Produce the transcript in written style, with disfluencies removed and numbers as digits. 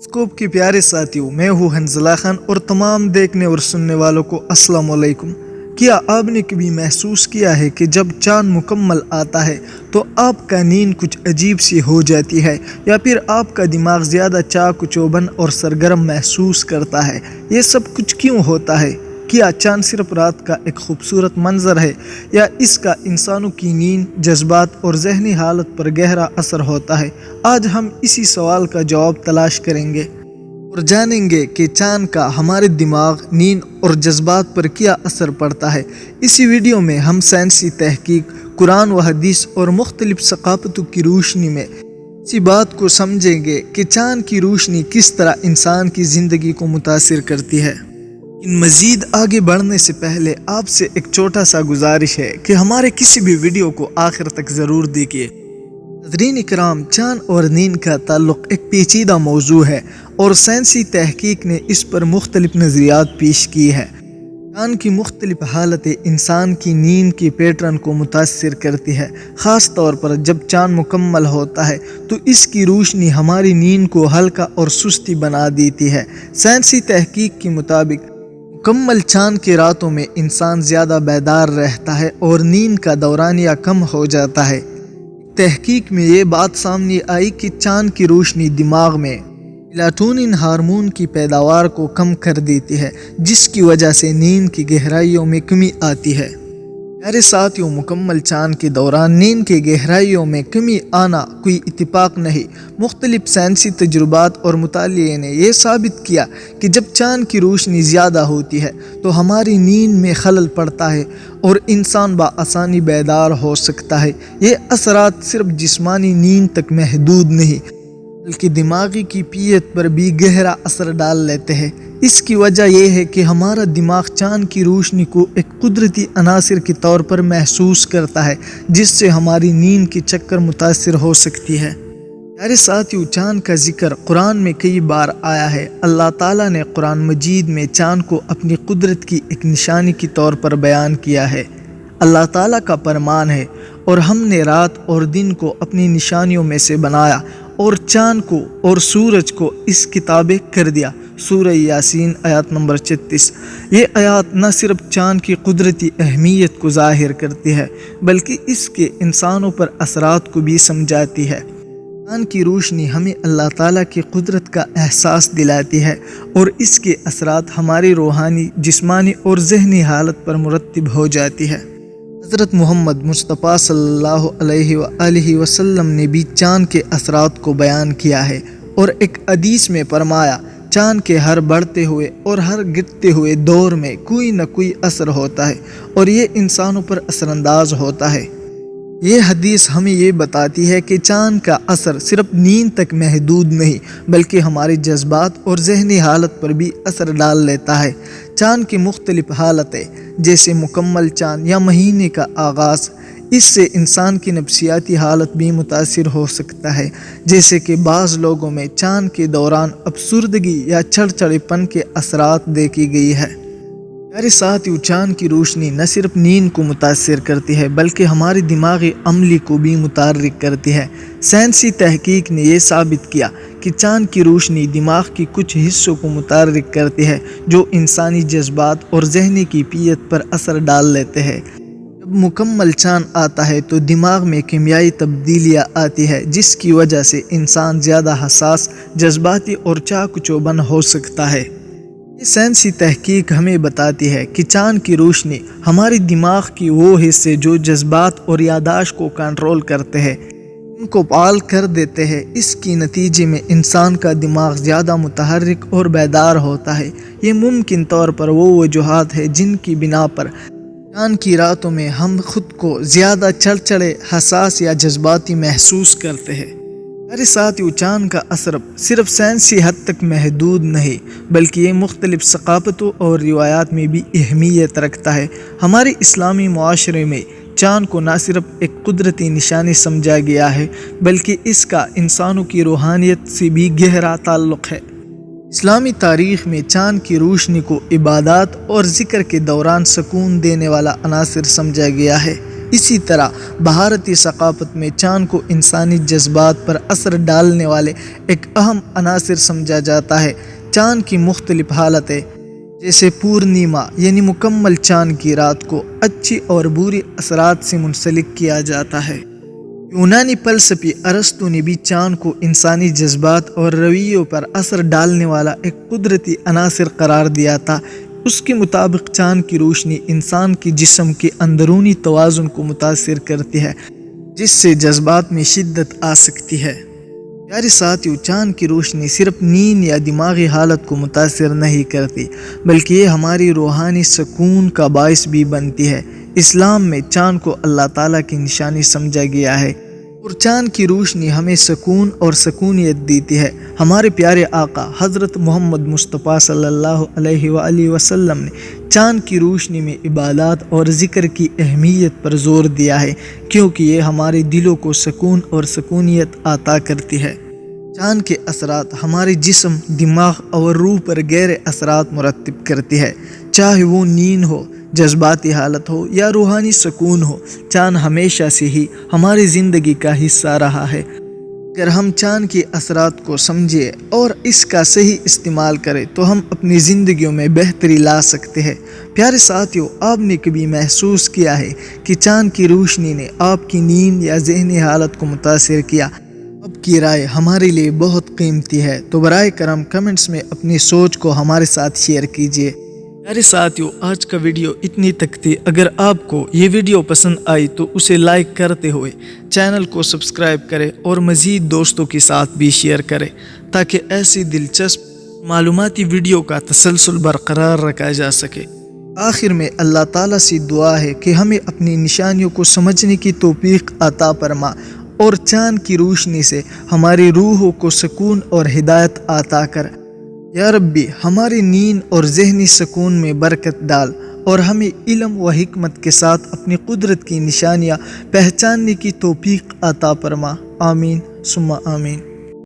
Scope के प्यारे साथियों, मैं हूँ हंजला खान और तमाम देखने और सुनने वालों को अस्सलाम वालेकुम। क्या आपने कभी महसूस किया है कि जब चांद मुकम्मल आता है तो आपका नींद कुछ अजीब सी हो जाती है, या फिर आपका दिमाग ज़्यादा चाक चौबंद और सरगर्म महसूस करता है? ये सब कुछ क्यों होता है? क्या चांद सिर्फ रात का एक खूबसूरत मंजर है, या इसका इंसानों की नींद, जज्बात और जहनी हालत पर गहरा असर होता है? आज हम इसी सवाल का जवाब तलाश करेंगे और जानेंगे कि चांद का हमारे दिमाग, नींद और जज्बात पर क्या असर पड़ता है। इसी वीडियो में हम साइंसी तहकीक, कुरान व हदीस और मुख्तलिफ सकाफतों की रोशनी में इसी बात को समझेंगे कि चांद की रोशनी किस तरह इंसान की ज़िंदगी को मुतासिर करती है। इन मज़ीद आगे बढ़ने से पहले आपसे एक छोटा सा गुजारिश है कि हमारे किसी भी वीडियो को आखिर तक ज़रूर देखिए। नाज़रीन इकराम, चांद और नींद का ताल्लुक़ एक पेचीदा मौजू है और साइंसी तहकीक ने इस पर मुख्तलिफ नज़रियात पेश की है। चांद की मुख्तलिफ हालतें इंसान की नींद के पैटर्न को मुतासिर करती है। ख़ास तौर पर जब चांद मुकम्मल होता है तो इसकी रोशनी हमारी नींद को हल्का और सुस्ती बना देती है। साइंसी तहकीक के मुताबिक मुकम्मल चांद की रातों में इंसान ज़्यादा बेदार रहता है और नींद का दौरानिया कम हो जाता है। तहकीक में ये बात सामने आई कि चांद की रोशनी दिमाग में मेलाटोनिन हार्मोन की पैदावार को कम कर देती है, जिसकी वजह से नींद की गहराइयों में कमी आती है। प्यारे साथियों, मुकम्मल चांद के दौरान नींद के गहराइयों में कमी आना कोई इत्तेफाक नहीं। मुख्तलिफ साइंसी तजुर्बात और मुतालिए ने यह साबित किया कि जब चांद की रोशनी ज़्यादा होती है तो हमारी नींद में खलल पड़ता है और इंसान बआसानी बेदार हो सकता है। ये असरात सिर्फ जिस्मानी नींद तक महदूद नहीं बल्कि दिमागी कैफियत पर भी गहरा असर डाल लेते हैं। इसकी वजह यह है कि हमारा दिमाग चांद की रोशनी को एक कुदरती अनासिर के तौर पर महसूस करता है, जिससे हमारी नींद की चक्कर मुतासिर हो सकती है। प्यारे साथियों, चांद का जिक्र कुरान में कई बार आया है। अल्लाह ताला ने कुरान मजीद में चांद को अपनी कुदरत की एक निशानी के तौर पर बयान किया है। अल्लाह ताला का फरमान है, और हमने रात और दिन को अपनी निशानियों में से बनाया और चांद को और सूरज को इस किताबे कर दिया। सूरह यासीन आयत नंबर 36। ये आयत न सिर्फ चांद की कुदरती अहमियत को ज़ाहिर करती है बल्कि इसके इंसानों पर असरात को भी समझाती है। चांद की रोशनी हमें अल्लाह ताला की कुदरत का एहसास दिलाती है और इसके असरात हमारी रूहानी, जिस्मानी और जहनी हालत पर मुरत्तिब हो जाती है। हज़रत मोहम्मद मुस्तफ़ा सल्लल्लाहु अलैहि वसल्लम ने भी चांद के असरात को बयान किया है और एक हदीस में फरमाया, चांद के हर बढ़ते हुए और हर गिरते हुए दौर में कोई न कोई असर होता है और ये इंसानों पर असरअंदाज होता है। ये हदीस हमें ये बताती है कि चांद का असर सिर्फ नींद तक महदूद नहीं बल्कि हमारे जज्बात और जहनी हालत पर भी असर डाल लेता है। चांद की मुख्तलिफ हालतें जैसे मुकम्मल चांद या महीने का आगाज़, इससे इंसान की नफ्सियाती हालत भी मुतासिर हो सकता है। जैसे कि बाज़ लोगों में चांद के दौरान अफसुर्दगी या चिड़चिड़ेपन के असरात देखी गई है। प्यारे साथियों, चांद की रोशनी न सिर्फ नींद को मुतासिर करती है बल्कि हमारी दिमागी अमली को भी मुतारिक करती है। साइंसी तहकीक ने यह साबित किया कि चांद की रोशनी दिमाग की कुछ हिस्सों को मुतारिक करती है जो इंसानी जज्बात और जहनी कैफियत पर असर डाल लेते हैं। जब मुकम्मल चांद आता है तो दिमाग में कीमियाई तब्दीलियाँ आती है, जिसकी वजह से इंसान ज़्यादा हसास, जज्बाती और चाकचौबंद हो सकता है। ये साइंसी तहकीक हमें बताती है कि चांद की रोशनी हमारे दिमाग की वो हिस्से जो जज्बात और यादाश्त को कंट्रोल करते हैं, इनको फाल कर देते हैं। इसकी नतीजे में इंसान का दिमाग ज़्यादा मुतहर्रिक और बेदार होता है। ये मुमकिन तौर पर वो वजूहात है जिनकी बिना पर चांद की रातों में हम खुद को ज़्यादा चिड़चिड़े, हसास या जज्बाती महसूस करते हैं। मेरे साथियों, चांद का असर सिर्फ साइंसी हद तक महदूद नहीं बल्कि ये मुख्तलिफ सकाफतों और रिवायात में भी अहमियत रखता है। हमारे इस्लामी मुआशरे में चांद को न सिर्फ एक कुदरती निशानी समझा गया है बल्कि इसका इंसानों की रूहानियत से भी गहरा ताल्लुक़ है। इस्लामी तारीख़ में चांद की रोशनी को इबादत और ज़िक्र के दौरान सुकून देने वाला अनासिर समझा गया है। اسی طرح بھارتی ثقافت میں چاند کو انسانی جذبات پر اثر ڈالنے والے ایک اہم عنصر سمجھا جاتا ہے۔ چاند کی مختلف حالتیں جیسے پورنیما یعنی مکمل چاند کی رات کو اچھی اور بری اثرات سے منسلک کیا جاتا ہے۔ یونانی فلسفی ارسطو نے بھی چاند کو انسانی جذبات اور رویوں پر اثر ڈالنے والا ایک قدرتی عنصر قرار دیا تھا۔ اس کے مطابق چاند کی روشنی انسان کے جسم کے اندرونی توازن کو متاثر کرتی ہے، جس سے جذبات میں شدت آ سکتی ہے۔ پیارے ساتھیو، چاند کی روشنی صرف نیند یا دماغی حالت کو متاثر نہیں کرتی، بلکہ یہ ہماری روحانی سکون کا باعث بھی بنتی ہے۔ اسلام میں چاند کو اللہ تعالیٰ کی نشانی سمجھا گیا ہے اور چاند کی روشنی ہمیں سکون اور سکونیت دیتی ہے۔ ہمارے پیارے آقا حضرت محمد مصطفیٰ صلی اللہ علیہ وآلہ وسلم نے چاند کی روشنی میں عبادات اور ذکر کی اہمیت پر زور دیا ہے، کیونکہ یہ ہمارے دلوں کو سکون اور سکونیت عطا کرتی ہے۔ چاند کے اثرات ہمارے جسم، دماغ اور روح پر گہرے اثرات مرتب کرتی ہے، چاہے وہ نیند ہو، جذباتی حالت ہو یا روحانی سکون ہو۔ چاند ہمیشہ سے ہی ہماری زندگی کا حصہ رہا ہے۔ اگر ہم چاند کے اثرات کو سمجھیں اور اس کا صحیح استعمال کریں تو ہم اپنی زندگیوں میں بہتری لا سکتے ہیں۔ پیارے ساتھیو، آپ نے کبھی محسوس کیا ہے کہ چاند کی روشنی نے آپ کی نیند یا ذہنی حالت کو متاثر کیا؟ آپ کی رائے ہمارے لیے بہت قیمتی ہے، تو برائے کرم کمنٹس میں اپنی سوچ کو ہمارے ساتھ شیئر کیجیے۔ پیارے ساتھیو، آج کا ویڈیو اتنی تک تھی۔ اگر آپ کو یہ ویڈیو پسند آئی تو اسے لائک کرتے ہوئے چینل کو سبسکرائب کریں اور مزید دوستوں کے ساتھ بھی شیئر کریں، تاکہ ایسی دلچسپ معلوماتی ویڈیو کا تسلسل برقرار رکھا جا سکے۔ آخر میں اللہ تعالیٰ سے دعا ہے کہ ہمیں اپنی نشانیوں کو سمجھنے کی توفیق عطا فرما اور چاند کی روشنی سے ہماری روحوں کو سکون اور ہدایت عطا کر۔ یا ربی، ہماری نیند اور ذہنی سکون میں برکت ڈال اور ہمیں علم و حکمت کے ساتھ اپنی قدرت کی نشانیاں پہچاننے کی توفیق عطا فرما۔ آمین ثم آمین۔